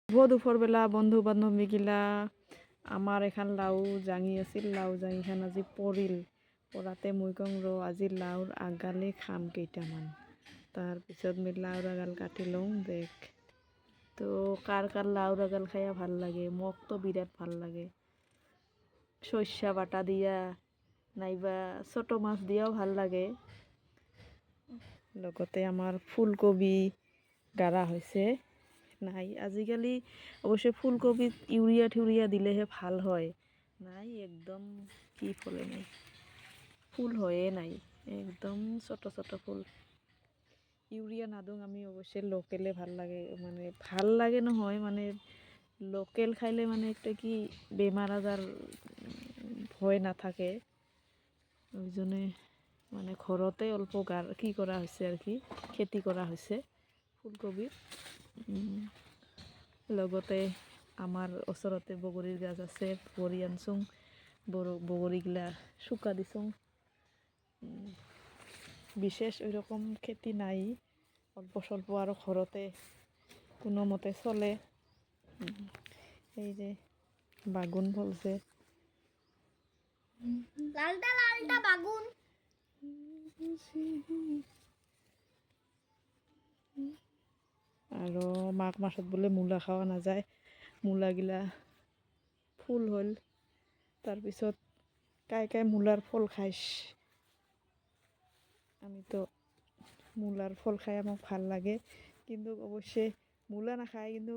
দুপুৰবেলা বন্ধু বান্ধবীগিলা আমাৰ এখান লাউ জাঙি আছিল, লাউ জাঙিখান আজি পৰিল। পৰাতে মই কওঁ আজি লাউৰ আগালে খাম কেইটামান। তাৰপিছত মই লাউৰ আগাল কাটি লওঁ দেখ। তো কাৰ লাউৰ আগাল খাইয়া ভাল লাগে, মোকতো বিৰাট ভাল লাগে। সর্ষা বাটা দিয়া নাইবা ছোট মাছ দিয়াও ভাল লাগে। লগতে আমার ফুলকবি গাড়া হয়েছে নাই। আজিকালি অবশ্যই ফুলকবিত ইউরিয়া টিউরিয়া দিলেহে ভাল হয়, নাই একদম কি ফলে নাই, ফুল হয়ে নাই, একদম ছোট ছোট ফুল। ইউরিয়া না দিওঁ আমি অবশ্যই লোকেলে ভাল লাগে, মানে ভাল লাগে নহয় মানে লোকেল খাইলে মানে একটা কি বেমার আজার ভয় না থাকে। ওই জন্যে মানে ঘৰতে অল্প কি কৰা হয়েছে আৰ কি, খেতি কৰা হয়েছে ফুলকবিৰ। লগতে আমাৰ ওচৰতে বগৰীৰ গাছ আছে, বগৰী আনছোং, বগৰীগিলা শুকা দিছোং। বিশেষ ওইরকম খেতি নাই, অল্প স্বল্প আর ঘরতে কোনো মতে চলে। এই যে বাগুন ফলছে, লালটা লালটা বাগুন। আৰু মাঘ মাসত বোলে মূলা খাওয়া নাযায়, মূলাগিলা ফুল হল। তাৰপিছত কাই মূলার ফল খাইছ, আমি তো মূলার ফল খাই আমার ভাল লাগে, কিন্তু অবশ্যই মূলা না খাই, কিন্তু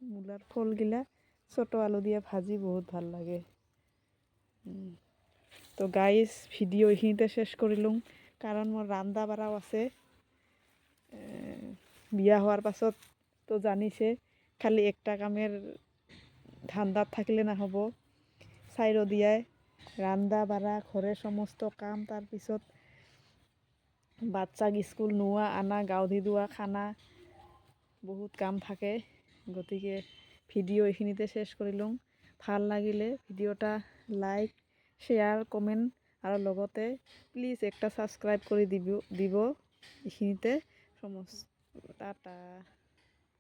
মূলার ফলগিলা ছোট আলু দিয়ে ভাজি বহুত ভাল লাগে। তো গাইজ ভিডিও এইখিনিতে শেষ কৰিলোঁ, কাৰণ মোৰ ৰান্ধা বাঢ়াও আছে। বিয়া হওয়ার পাছত তো জানিছে খালি একটা কামের ধান্দাত থাকিলে না হব, চাইরো দিয়ায় রান্দা বাড়া ঘরের সমস্ত কাম, তাৰপিছত বাচ্চাক স্কুল নোয়া আনা, গাউধি ধোৱা, খানা, বহুত কাম থাকে। গতিকে ভিডিও এইখিনিতে শেষ কৰিলোঁ। ভাল লাগিলে ভিডিওটা লাইক, শেয়াৰ, কমেন্ট আৰ লগতে প্লিজ একটা সাবস্ক্ৰাইব কৰে দিব। এইখিনিতে সমস্ত টাটা।